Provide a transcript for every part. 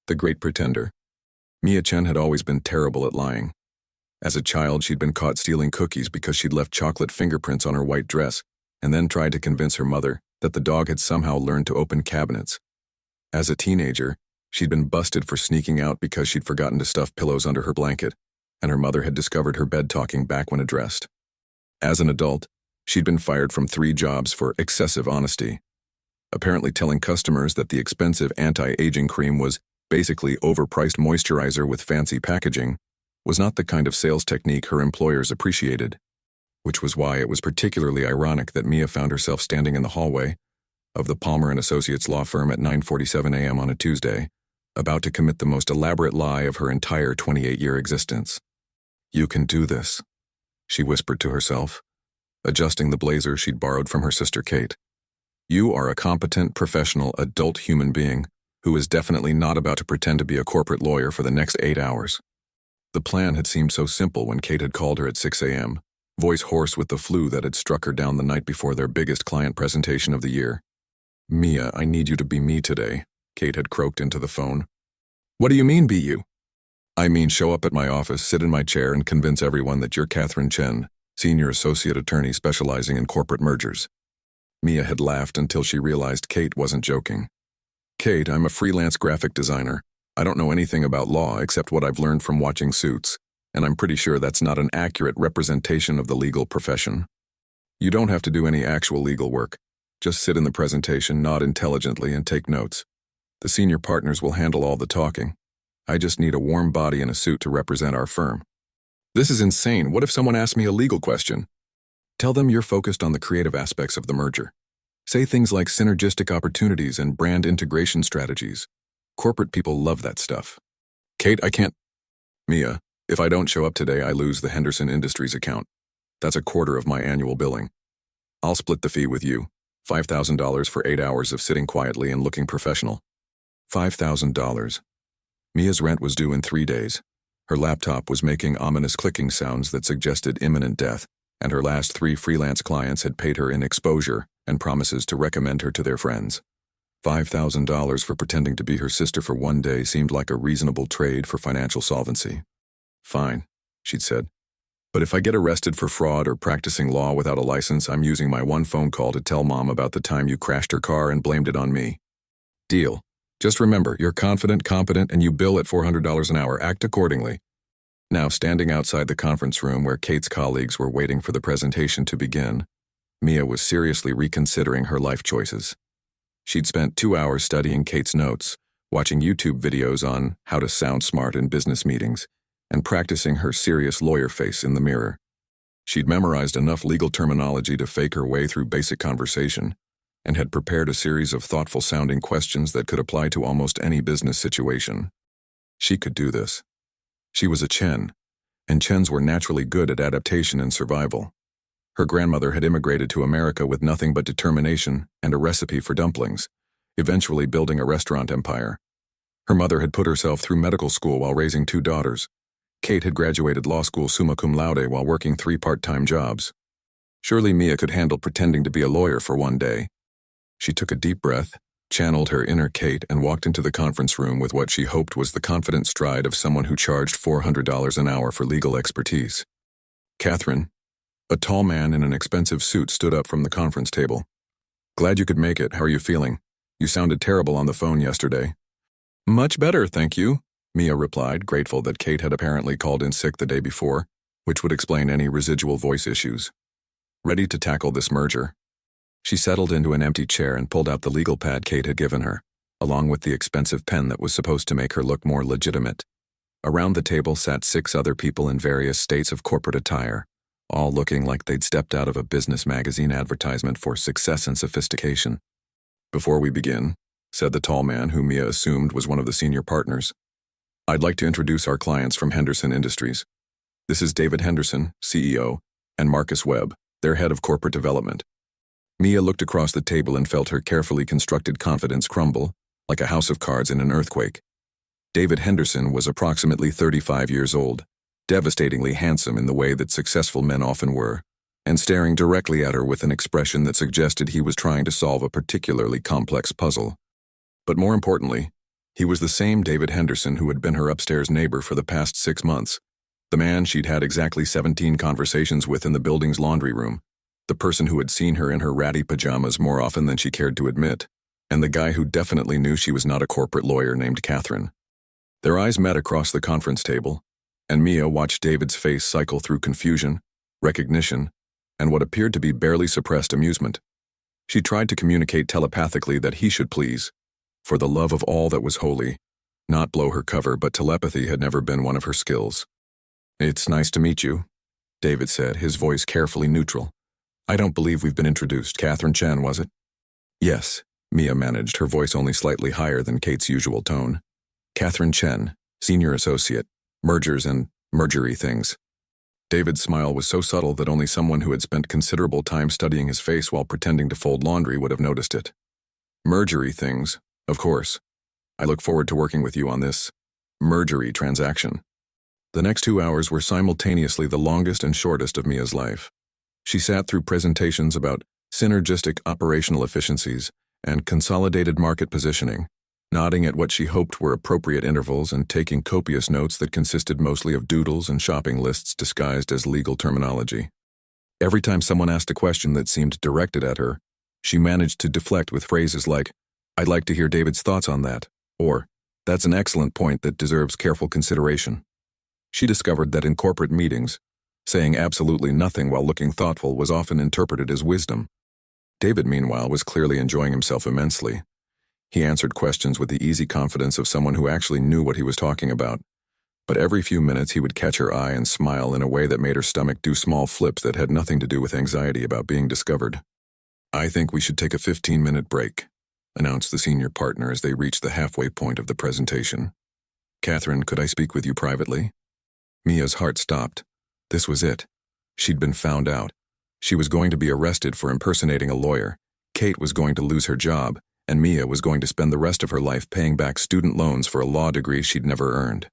The Great Pretender. Mia Chen had always been terrible at lying. As a child, she'd been caught stealing cookies because she'd left chocolate fingerprints on her white dress, and then tried to convince her mother that the dog had somehow learned to open cabinets. As a teenager, she'd been busted for sneaking out because she'd forgotten to stuff pillows under her blanket, and her mother had discovered her bed talking back when addressed. As an adult, she'd been fired from 3 jobs for excessive honesty. Apparently telling customers that the expensive anti-aging cream was basically overpriced moisturizer with fancy packaging was not the kind of sales technique her employers appreciated, which was why it was particularly ironic that Mia found herself standing in the hallway of the Palmer & Associates law firm at 9:47 a.m. on a Tuesday, about to commit the most elaborate lie of her entire 28-year existence. "You can do this," she whispered to herself, adjusting the blazer she'd borrowed from her sister Kate. "You are a competent, professional, adult human being who is definitely not about to pretend to be a corporate lawyer for the next 8 hours." The plan had seemed so simple when Kate had called her at 6 a.m., voice hoarse with the flu that had struck her down the night before their biggest client presentation of the year. "Mia, I need you to be me today," Kate had croaked into the phone. "What do you mean, be you?" "I mean, show up at my office, sit in my chair, and convince everyone that you're Catherine Chen, senior associate attorney specializing in corporate mergers." Mia had laughed until she realized Kate wasn't joking. "Kate, I'm a freelance graphic designer. I don't know anything about law except what I've learned from watching Suits, and I'm pretty sure that's not an accurate representation of the legal profession. You don't have to do any actual legal work. Just sit in the presentation, nod intelligently, and take notes. The senior partners will handle all the talking. I just need a warm body in a suit to represent our firm." "This is insane. What if someone asks me a legal question?" "Tell them you're focused on the creative aspects of the merger. Say things like synergistic opportunities and brand integration strategies. Corporate people love that stuff." "Kate, I can't." "Mia, if I don't show up today, I lose the Henderson Industries account. That's a quarter of my annual billing. I'll split the fee with you, $5,000 for 8 hours of sitting quietly and looking professional." $5,000. Mia's rent was due in 3 days. Her laptop was making ominous clicking sounds that suggested imminent death, and her last 3 freelance clients had paid her in exposure and promises to recommend her to their friends. $5,000 for pretending to be her sister for 1 day seemed like a reasonable trade for financial solvency. "Fine," she'd said. "But if I get arrested for fraud or practicing law without a license, I'm using my 1 phone call to tell Mom about the time you crashed her car and blamed it on me. Deal. Just remember, you're confident, competent, and you bill at $400 an hour. Act accordingly." Now, standing outside the conference room where Kate's colleagues were waiting for the presentation to begin, Mia was seriously reconsidering her life choices. She'd spent 2 hours studying Kate's notes, watching YouTube videos on how to sound smart in business meetings, and practicing her serious lawyer face in the mirror. She'd memorized enough legal terminology to fake her way through basic conversation, and had prepared a series of thoughtful-sounding questions that could apply to almost any business situation. She could do this. She was a Chen, and Chens were naturally good at adaptation and survival. Her grandmother had immigrated to America with nothing but determination and a recipe for dumplings, eventually building a restaurant empire. Her mother had put herself through medical school while raising 2 daughters. Kate had graduated law school summa cum laude while working 3 part-time jobs. Surely Mia could handle pretending to be a lawyer for 1 day. She took a deep breath, channeled her inner Kate, and walked into the conference room with what she hoped was the confident stride of someone who charged $400 an hour for legal expertise. "Catherine." A tall man in an expensive suit stood up from the conference table. "Glad you could make it. How are you feeling? You sounded terrible on the phone yesterday." "Much better, thank you," Mia replied, grateful that Kate had apparently called in sick the day before, which would explain any residual voice issues. Ready to tackle this merger. She settled into an empty chair and pulled out the legal pad Kate had given her, along with the expensive pen that was supposed to make her look more legitimate. Around the table sat 6 other people in various states of corporate attire, all looking like they'd stepped out of a business magazine advertisement for success and sophistication. "Before we begin," said the tall man who Mia assumed was one of the senior partners, "I'd like to introduce our clients from Henderson Industries. This is David Henderson, CEO, and Marcus Webb, their head of corporate development." Mia looked across the table and felt her carefully constructed confidence crumble, like a house of cards in an earthquake. David Henderson was approximately 35 years old, devastatingly handsome in the way that successful men often were, and staring directly at her with an expression that suggested he was trying to solve a particularly complex puzzle. But more importantly, He was the same David Henderson who had been her upstairs neighbor for the past 6 months. The man she'd had exactly 17 conversations with in the building's laundry room. The person who had seen her in her ratty pajamas more often than she cared to admit. And the guy who definitely knew she was not a corporate lawyer named Catherine. Their eyes met across the conference table, and Mia watched David's face cycle through confusion, recognition, and what appeared to be barely suppressed amusement. She tried to communicate telepathically that he should please, for the love of all that was holy, not blow her cover, but telepathy had never been one of her skills. "It's nice to meet you," David said, his voice carefully neutral. "I don't believe we've been introduced. Catherine Chen, was it?" "Yes," Mia managed, her voice only slightly higher than Kate's usual tone. "Catherine Chen, senior associate, mergers and mergery things." David's smile was so subtle that only someone who had spent considerable time studying his face while pretending to fold laundry would have noticed it. "Mergery things, of course. I look forward to working with you on this mergery transaction." The next 2 hours were simultaneously the longest and shortest of Mia's life. She sat through presentations about synergistic operational efficiencies and consolidated market positioning, nodding at what she hoped were appropriate intervals and taking copious notes that consisted mostly of doodles and shopping lists disguised as legal terminology. Every time someone asked a question that seemed directed at her, she managed to deflect with phrases like, "I'd like to hear David's thoughts on that," or, "That's an excellent point that deserves careful consideration." She discovered that in corporate meetings, saying absolutely nothing while looking thoughtful was often interpreted as wisdom. David, meanwhile, was clearly enjoying himself immensely. He answered questions with the easy confidence of someone who actually knew what he was talking about. But every few minutes he would catch her eye and smile in a way that made her stomach do small flips that had nothing to do with anxiety about being discovered. "I think we should take a 15-minute break," announced the senior partner as they reached the halfway point of the presentation. "Catherine, could I speak with you privately?" Mia's heart stopped. This was it. She'd been found out. She was going to be arrested for impersonating a lawyer. Kate was going to lose her job, and Mia was going to spend the rest of her life paying back student loans for a law degree she'd never earned.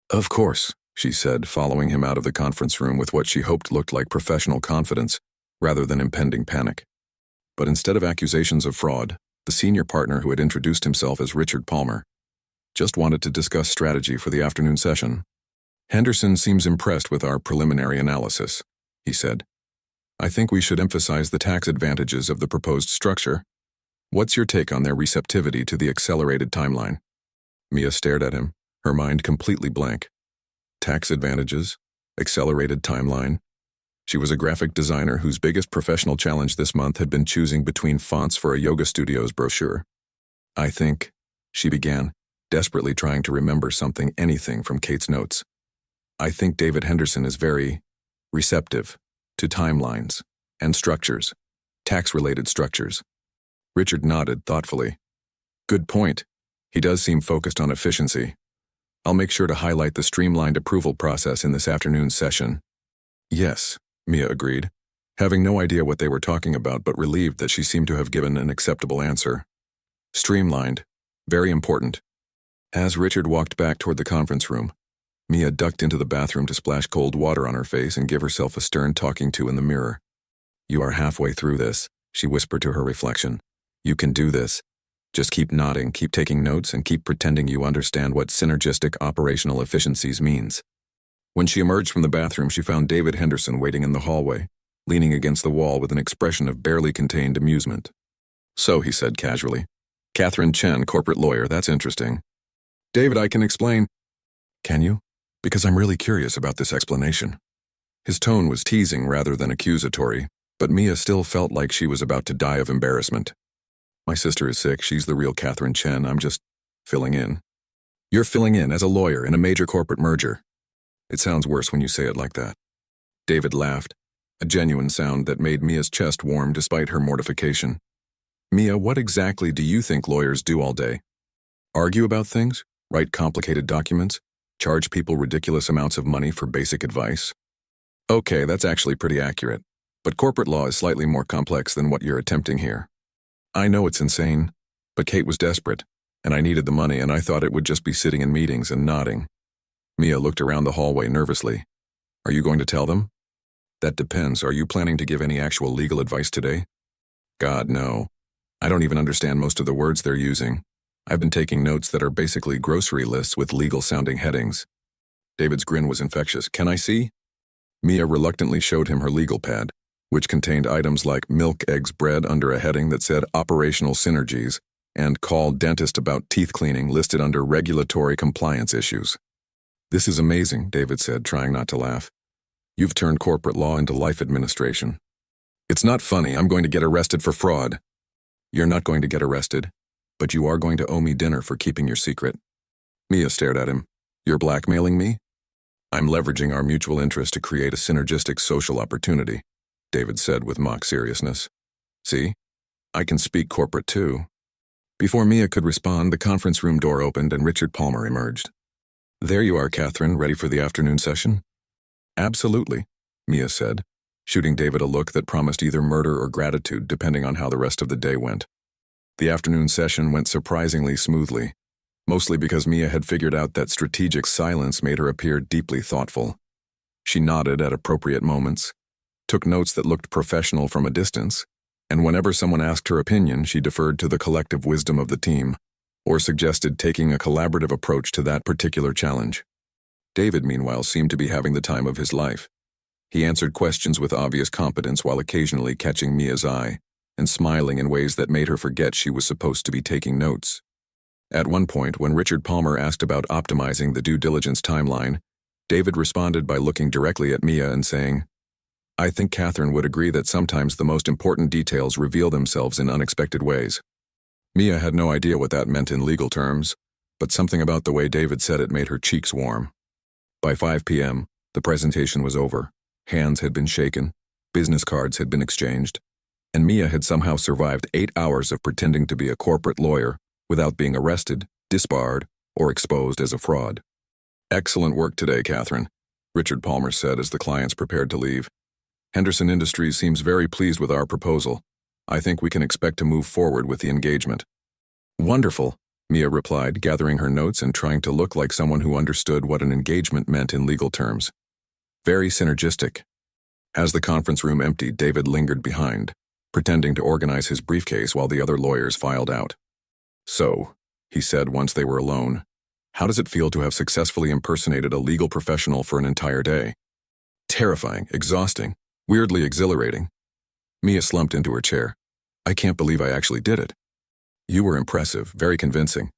"Of course," she said, following him out of the conference room with what she hoped looked like professional confidence, rather than impending panic. But instead of accusations of fraud, the senior partner who had introduced himself as Richard Palmer just wanted to discuss strategy for the afternoon session. "Henderson seems impressed with our preliminary analysis," he said. "I think we should emphasize the tax advantages of the proposed structure. What's your take on their receptivity to the accelerated timeline?" Mia stared at him, her mind completely blank. Tax advantages? Accelerated timeline? She was a graphic designer whose biggest professional challenge this month had been choosing between fonts for a yoga studio's brochure. "I think," she began, desperately trying to remember anything from Kate's notes. "I think David Henderson is very receptive to timelines and structures, tax-related structures." Richard nodded thoughtfully. "Good point. He does seem focused on efficiency. I'll make sure to highlight the streamlined approval process in this afternoon's session." "Yes," Mia agreed, having no idea what they were talking about but relieved that she seemed to have given an acceptable answer. "Streamlined. Very important." As Richard walked back toward the conference room, Mia ducked into the bathroom to splash cold water on her face and give herself a stern talking to in the mirror. "You are halfway through this," she whispered to her reflection. "You can do this. Just keep nodding, keep taking notes, and keep pretending you understand what synergistic operational efficiencies means." When she emerged from the bathroom, she found David Henderson waiting in the hallway, leaning against the wall with an expression of barely contained amusement. "So," he said casually, "Catherine Chen, corporate lawyer, that's interesting." "David, I can explain." "Can you? Because I'm really curious about this explanation." His tone was teasing rather than accusatory, but Mia still felt like she was about to die of embarrassment. "My sister is sick. She's the real Catherine Chen. I'm just filling in." "You're filling in as a lawyer in a major corporate merger." "It sounds worse when you say it like that." David laughed, a genuine sound that made Mia's chest warm despite her mortification. "Mia, what exactly do you think lawyers do all day? Argue about things? Write complicated documents? Charge people ridiculous amounts of money for basic advice?" "Okay, that's actually pretty accurate. But corporate law is slightly more complex than what you're attempting here." "I know it's insane, but Kate was desperate, and I needed the money, and I thought it would just be sitting in meetings and nodding." Mia looked around the hallway nervously. "Are you going to tell them?" "That depends. Are you planning to give any actual legal advice today?" "God, no. I don't even understand most of the words they're using." I've been taking notes that are basically grocery lists with legal-sounding headings. David's grin was infectious. Can I see? Mia reluctantly showed him her legal pad, which contained items like milk, eggs, bread under a heading that said operational synergies and call dentist about teeth cleaning listed under regulatory compliance issues. This is amazing, David said, trying not to laugh. You've turned corporate law into life administration. It's not funny. I'm going to get arrested for fraud. You're not going to get arrested, but you are going to owe me dinner for keeping your secret. Mia stared at him. You're blackmailing me? I'm leveraging our mutual interest to create a synergistic social opportunity, David said with mock seriousness. See? I can speak corporate too. Before Mia could respond, the conference room door opened and Richard Palmer emerged. There you are, Catherine, ready for the afternoon session? Absolutely, Mia said, shooting David a look that promised either murder or gratitude depending on how the rest of the day went. The afternoon session went surprisingly smoothly, mostly because Mia had figured out that strategic silence made her appear deeply thoughtful. She nodded at appropriate moments, took notes that looked professional from a distance, and whenever someone asked her opinion, she deferred to the collective wisdom of the team, or suggested taking a collaborative approach to that particular challenge. David, meanwhile, seemed to be having the time of his life. He answered questions with obvious competence while occasionally catching Mia's eye and smiling in ways that made her forget she was supposed to be taking notes. At one point, when Richard Palmer asked about optimizing the due diligence timeline, David responded by looking directly at Mia and saying, I think Catherine would agree that sometimes the most important details reveal themselves in unexpected ways. Mia had no idea what that meant in legal terms, but something about the way David said it made her cheeks warm. By 5 p.m., the presentation was over. Hands had been shaken, business cards had been exchanged, and Mia had somehow survived 8 hours of pretending to be a corporate lawyer without being arrested, disbarred, or exposed as a fraud. Excellent work today, Catherine, Richard Palmer said as the clients prepared to leave. Henderson Industries seems very pleased with our proposal. I think we can expect to move forward with the engagement. Wonderful, Mia replied, gathering her notes and trying to look like someone who understood what an engagement meant in legal terms. Very synergistic. As the conference room emptied, David lingered behind, pretending to organize his briefcase while the other lawyers filed out. So, he said once they were alone, how does it feel to have successfully impersonated a legal professional for an entire day? Terrifying, exhausting, weirdly exhilarating. Mia slumped into her chair. I can't believe I actually did it. You were impressive, very convincing.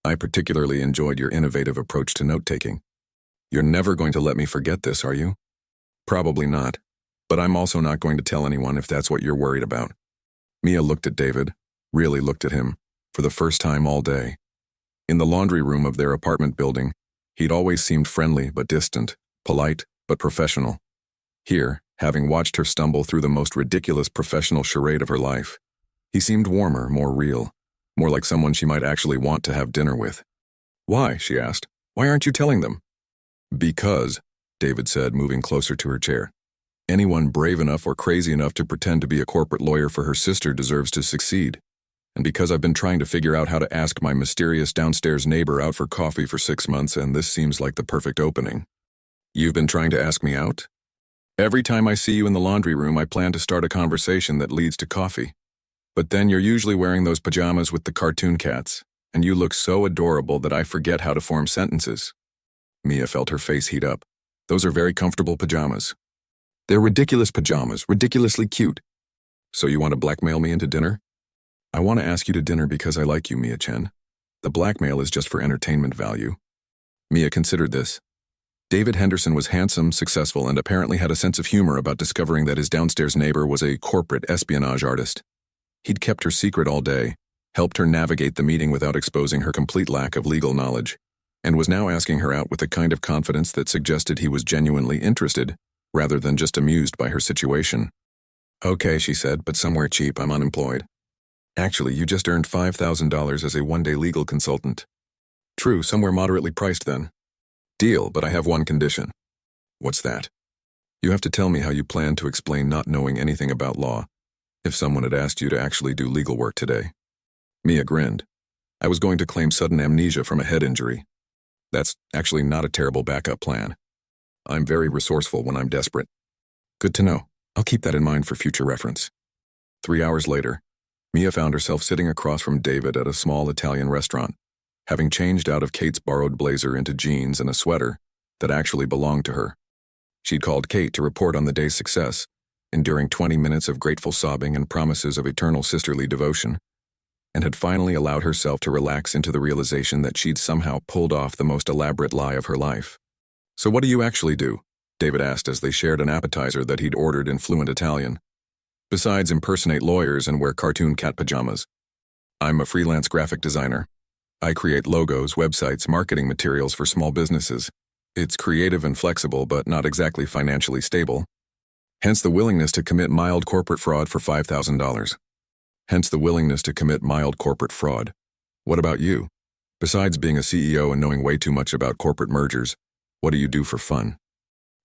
I particularly enjoyed your innovative approach to note-taking. You're never going to let me forget this, are you? Probably not, but I'm also not going to tell anyone if that's what you're worried about. Mia looked at David, really looked at him, for the first time all day. In the laundry room of their apartment building, he'd always seemed friendly but distant, polite but professional. Here, having watched her stumble through the most ridiculous professional charade of her life, he seemed warmer, more real, more like someone she might actually want to have dinner with. Why? She asked. Why aren't you telling them? Because, David said, moving closer to her chair. Anyone brave enough or crazy enough to pretend to be a corporate lawyer for her sister deserves to succeed. And because I've been trying to figure out how to ask my mysterious downstairs neighbor out for coffee for 6 months, and this seems like the perfect opening. You've been trying to ask me out? Every time I see you in the laundry room, I plan to start a conversation that leads to coffee. But then you're usually wearing those pajamas with the cartoon cats, and you look so adorable that I forget how to form sentences. Mia felt her face heat up. Those are very comfortable pajamas. They're ridiculous pajamas, ridiculously cute. So you want to blackmail me into dinner? I want to ask you to dinner because I like you, Mia Chen. The blackmail is just for entertainment value. Mia considered this. David Henderson was handsome, successful, and apparently had a sense of humor about discovering that his downstairs neighbor was a corporate espionage artist. He'd kept her secret all day, helped her navigate the meeting without exposing her complete lack of legal knowledge, and was now asking her out with a kind of confidence that suggested he was genuinely interested, rather than just amused by her situation. Okay, she said, but somewhere cheap. I'm unemployed. Actually, you just earned $5,000 as a one-day legal consultant. True, somewhere moderately priced then. Deal, but I have one condition. What's that? You have to tell me how you plan to explain not knowing anything about law, if someone had asked you to actually do legal work today. Mia grinned. I was going to claim sudden amnesia from a head injury. That's actually not a terrible backup plan. I'm very resourceful when I'm desperate. Good to know. I'll keep that in mind for future reference. 3 hours later, Mia found herself sitting across from David at a small Italian restaurant, having changed out of Kate's borrowed blazer into jeans and a sweater that actually belonged to her. She'd called Kate to report on the day's success, enduring 20 minutes of grateful sobbing and promises of eternal sisterly devotion, and had finally allowed herself to relax into the realization that she'd somehow pulled off the most elaborate lie of her life. "So what do you actually do?" David asked as they shared an appetizer that he'd ordered in fluent Italian. "Besides impersonate lawyers and wear cartoon cat pajamas. I'm a freelance graphic designer. I create logos, websites, marketing materials for small businesses. It's creative and flexible, but not exactly financially stable. Hence the willingness to commit mild corporate fraud for $5,000. Hence the willingness to commit mild corporate fraud. What about you? Besides being a CEO and knowing way too much about corporate mergers, what do you do for fun?"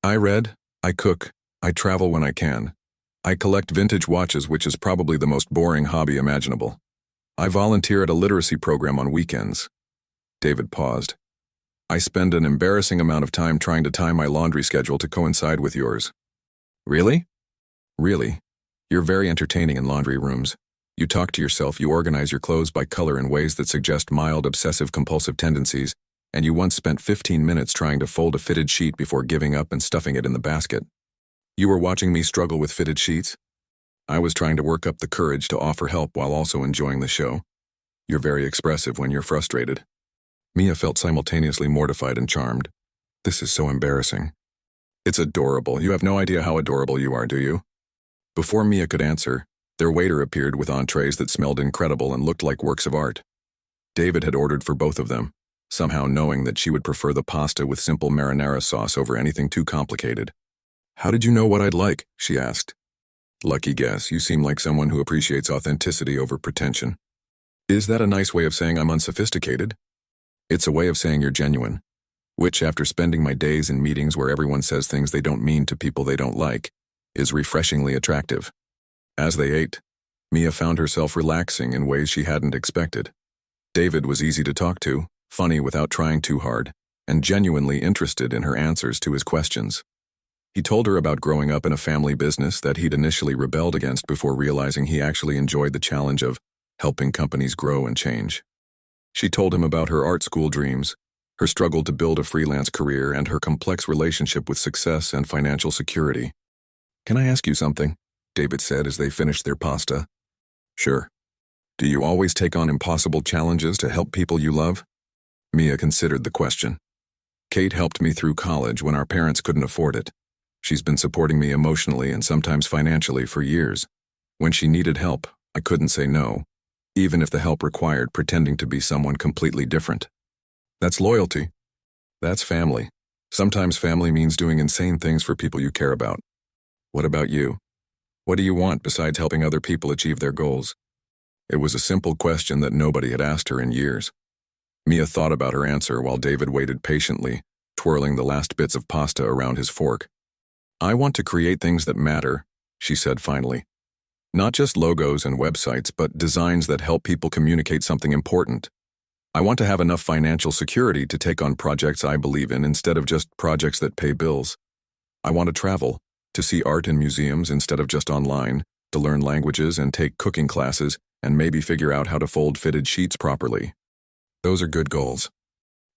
"I read, I cook, I travel when I can. I collect vintage watches, which is probably the most boring hobby imaginable. I volunteer at a literacy program on weekends." David paused. "I spend an embarrassing amount of time trying to time my laundry schedule to coincide with yours." "Really?" "Really. You're very entertaining in laundry rooms. You talk to yourself, you organize your clothes by color in ways that suggest mild obsessive-compulsive tendencies, and you once spent 15 minutes trying to fold a fitted sheet before giving up and stuffing it in the basket. You were watching me struggle with fitted sheets? I was trying to work up the courage to offer help while also enjoying the show. You're very expressive when you're frustrated." Mia felt simultaneously mortified and charmed. This is so embarrassing. "It's adorable. You have no idea how adorable you are, do you?" Before Mia could answer, their waiter appeared with entrees that smelled incredible and looked like works of art. David had ordered for both of them, somehow knowing that she would prefer the pasta with simple marinara sauce over anything too complicated. "How did you know what I'd like?" she asked. "Lucky guess. You seem like someone who appreciates authenticity over pretension." "Is that a nice way of saying I'm unsophisticated?" "It's a way of saying you're genuine, which, after spending my days in meetings where everyone says things they don't mean to people they don't like, is refreshingly attractive." As they ate, Mia found herself relaxing in ways she hadn't expected. David was easy to talk to, funny without trying too hard, and genuinely interested in her answers to his questions. He told her about growing up in a family business that he'd initially rebelled against before realizing he actually enjoyed the challenge of helping companies grow and change. She told him about her art school dreams, her struggle to build a freelance career, and her complex relationship with success and financial security. "Can I ask you something?" David said as they finished their pasta. "Sure. Do you always take on impossible challenges to help people you love?" Mia considered the question. "Kate helped me through college when our parents couldn't afford it. She's been supporting me emotionally and sometimes financially for years. When she needed help, I couldn't say no, even if the help required pretending to be someone completely different. That's loyalty. That's family. Sometimes family means doing insane things for people you care about. What about you? What do you want besides helping other people achieve their goals?" It was a simple question that nobody had asked her in years. Mia thought about her answer while David waited patiently, twirling the last bits of pasta around his fork. "I want to create things that matter," she said finally. "Not just logos and websites, but designs that help people communicate something important. I want to have enough financial security to take on projects I believe in instead of just projects that pay bills. I want to travel, to see art in museums instead of just online, to learn languages and take cooking classes, and maybe figure out how to fold fitted sheets properly. Those are good goals.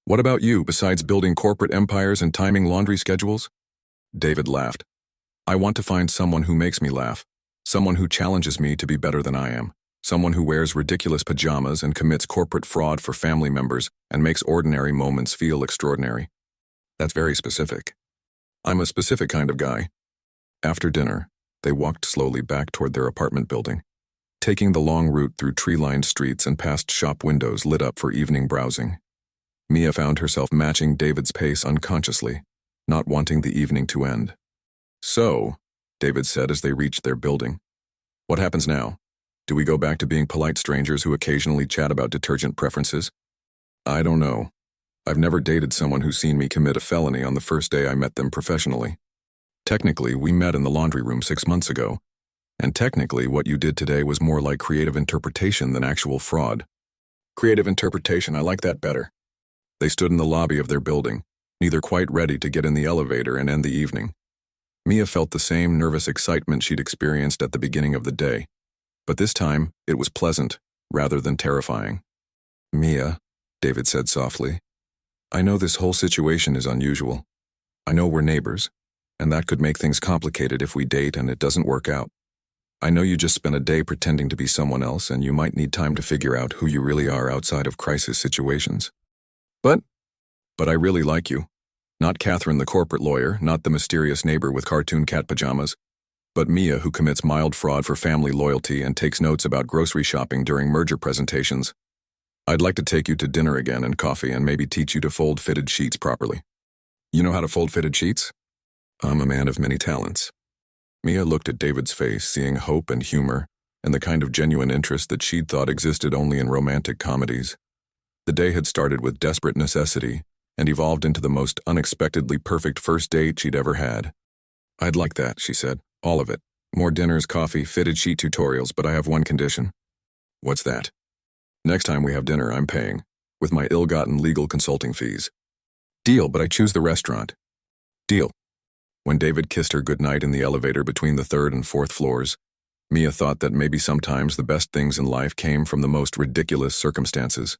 What about you, besides building corporate empires and timing laundry schedules?" David laughed. "I want to find someone who makes me laugh, someone who challenges me to be better than I am, someone who wears ridiculous pajamas and commits corporate fraud for family members and makes ordinary moments feel extraordinary." "That's very specific." "I'm a specific kind of guy." After dinner, they walked slowly back toward their apartment building, taking the long route through tree-lined streets and past shop windows lit up for evening browsing. Mia found herself matching David's pace unconsciously, not wanting the evening to end. "So," David said as they reached their building, "what happens now? Do we go back to being polite strangers who occasionally chat about detergent preferences?" "I don't know. I've never dated someone who's seen me commit a felony on the first day I met them professionally. Technically, we met in the laundry room 6 months ago, and technically what you did today was more like creative interpretation than actual fraud." "Creative interpretation, I like that better." They stood in the lobby of their building, neither quite ready to get in the elevator and end the evening. Mia felt the same nervous excitement she'd experienced at the beginning of the day, But this time, it was pleasant, rather than terrifying. "Mia," David said softly, "I know this whole situation is unusual. I know we're neighbors, and that could make things complicated if we date and it doesn't work out. I know you just spent a day pretending to be someone else, and you might need time to figure out who you really are outside of crisis situations. But I really like you. Not Catherine the corporate lawyer, not the mysterious neighbor with cartoon cat pajamas, but Mia who commits mild fraud for family loyalty and takes notes about grocery shopping during merger presentations. I'd like to take you to dinner again and coffee and maybe teach you to fold fitted sheets properly. You know how to fold fitted sheets? I'm a man of many talents." Mia looked at David's face, seeing hope and humor, and the kind of genuine interest that she'd thought existed only in romantic comedies. The day had started with desperate necessity and evolved into the most unexpectedly perfect first date she'd ever had. "I'd like that," she said. "All of it. More dinners, coffee, fitted sheet tutorials, but I have one condition." "What's that?" "Next time we have dinner, I'm paying, with my ill-gotten legal consulting fees." "Deal, but I choose the restaurant." "Deal." When David kissed her goodnight in the elevator between the 3rd and 4th floors, Mia thought that maybe sometimes the best things in life came from the most ridiculous circumstances.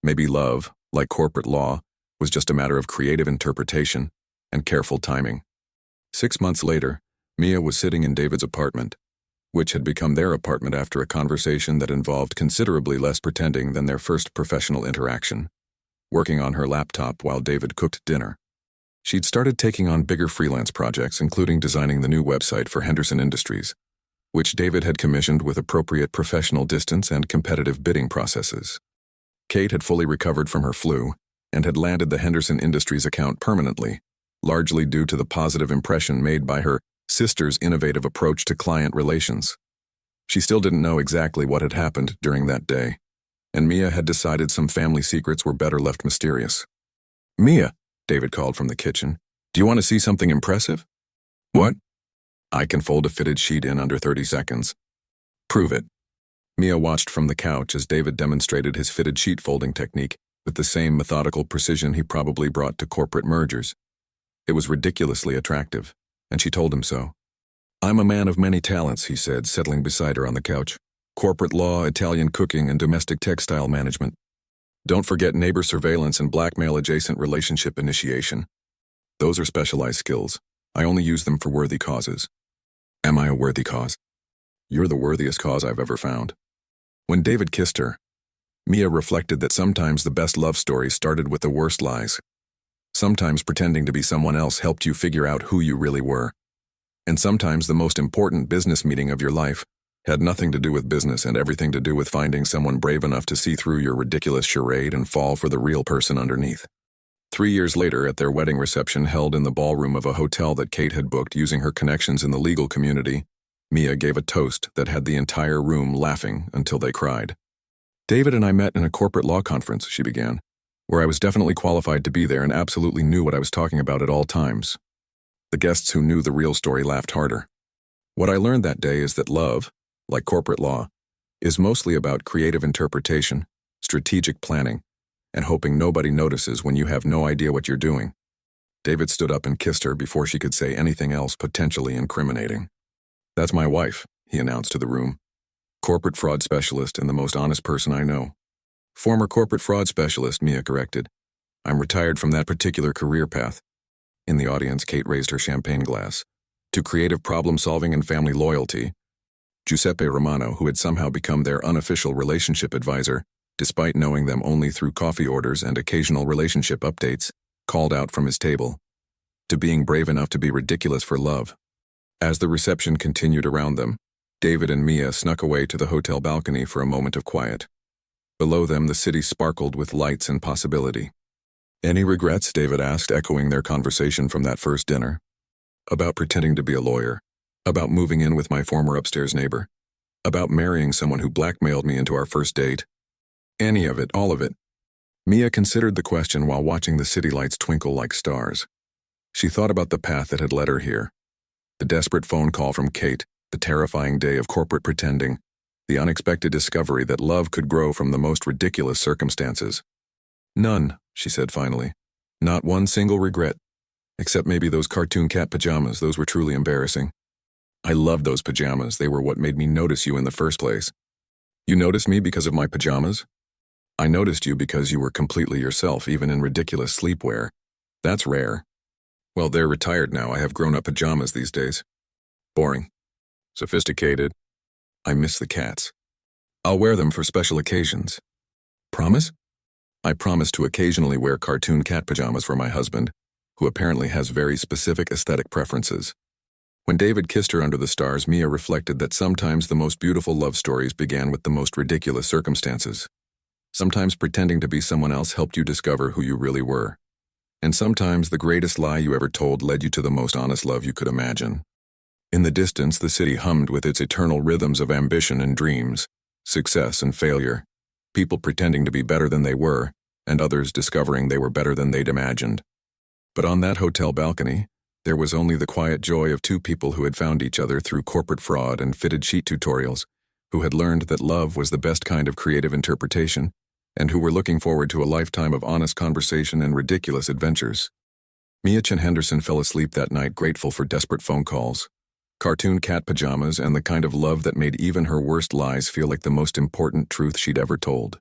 Maybe love, like corporate law, was just a matter of creative interpretation and careful timing. 6 months later, Mia was sitting in David's apartment, which had become their apartment after a conversation that involved considerably less pretending than their first professional interaction, working on her laptop while David cooked dinner. She'd started taking on bigger freelance projects, including designing the new website for Henderson Industries, which David had commissioned with appropriate professional distance and competitive bidding processes. Kate had fully recovered from her flu and had landed the Henderson Industries account permanently, largely due to the positive impression made by her sister's innovative approach to client relations. She still didn't know exactly what had happened during that day, and Mia had decided some family secrets were better left mysterious. "Mia," David called from the kitchen, "do you want to see something impressive?" "What?" "I can fold a fitted sheet in under 30 seconds. "Prove it." Mia watched from the couch as David demonstrated his fitted sheet folding technique with the same methodical precision he probably brought to corporate mergers. It was ridiculously attractive, and she told him so. "I'm a man of many talents," he said, settling beside her on the couch. "Corporate law, Italian cooking, and domestic textile management. Don't forget neighbor surveillance and blackmail-adjacent relationship initiation. Those are specialized skills. I only use them for worthy causes." "Am I a worthy cause?" "You're the worthiest cause I've ever found." When David kissed her, Mia reflected that sometimes the best love stories started with the worst lies. Sometimes pretending to be someone else helped you figure out who you really were. And sometimes the most important business meeting of your life had nothing to do with business and everything to do with finding someone brave enough to see through your ridiculous charade and fall for the real person underneath. 3 years later, at their wedding reception held in the ballroom of a hotel that Kate had booked using her connections in the legal community, Mia gave a toast that had the entire room laughing until they cried. "David and I met in a corporate law conference," she began, "where I was definitely qualified to be there and absolutely knew what I was talking about at all times." The guests who knew the real story laughed harder. "What I learned that day is that love, like corporate law, is mostly about creative interpretation, strategic planning, and hoping nobody notices when you have no idea what you're doing." David stood up and kissed her before she could say anything else potentially incriminating. "That's my wife," he announced to the room. "Corporate fraud specialist and the most honest person I know." "Former corporate fraud specialist," Mia corrected. "I'm retired from that particular career path." In the audience, Kate raised her champagne glass. "To creative problem-solving and family loyalty." Giuseppe Romano, who had somehow become their unofficial relationship advisor, despite knowing them only through coffee orders and occasional relationship updates, called out from his table. "To being brave enough to be ridiculous for love." As the reception continued around them, David and Mia snuck away to the hotel balcony for a moment of quiet. Below them, the city sparkled with lights and possibility. "Any regrets?" David asked, echoing their conversation from that first dinner. "About pretending to be a lawyer. About moving in with my former upstairs neighbor. About marrying someone who blackmailed me into our first date. Any of it, all of it." Mia considered the question while watching the city lights twinkle like stars. She thought about the path that had led her here. The desperate phone call from Kate, the terrifying day of corporate pretending, the unexpected discovery that love could grow from the most ridiculous circumstances. "None," she said finally. "Not one single regret. Except maybe those cartoon cat pajamas, those were truly embarrassing." I loved those pajamas. They were what made me notice you in the first place. You noticed me because of my pajamas? I noticed you because you were completely yourself, even in ridiculous sleepwear. That's rare. Well, they're retired now. I have grown-up pajamas these days. Boring. Sophisticated. I miss the cats. I'll wear them for special occasions. Promise? I promise to occasionally wear cartoon cat pajamas for my husband, who apparently has very specific aesthetic preferences. When David kissed her under the stars, Mia reflected that sometimes the most beautiful love stories began with the most ridiculous circumstances. Sometimes pretending to be someone else helped you discover who you really were. And sometimes the greatest lie you ever told led you to the most honest love you could imagine. In the distance, the city hummed with its eternal rhythms of ambition and dreams, success and failure, people pretending to be better than they were, and others discovering they were better than they'd imagined. But on that hotel balcony, there was only the quiet joy of two people who had found each other through corporate fraud and fitted sheet tutorials, who had learned that love was the best kind of creative interpretation, and who were looking forward to a lifetime of honest conversation and ridiculous adventures. Mia Chen Henderson fell asleep that night grateful for desperate phone calls, cartoon cat pajamas, and the kind of love that made even her worst lies feel like the most important truth she'd ever told.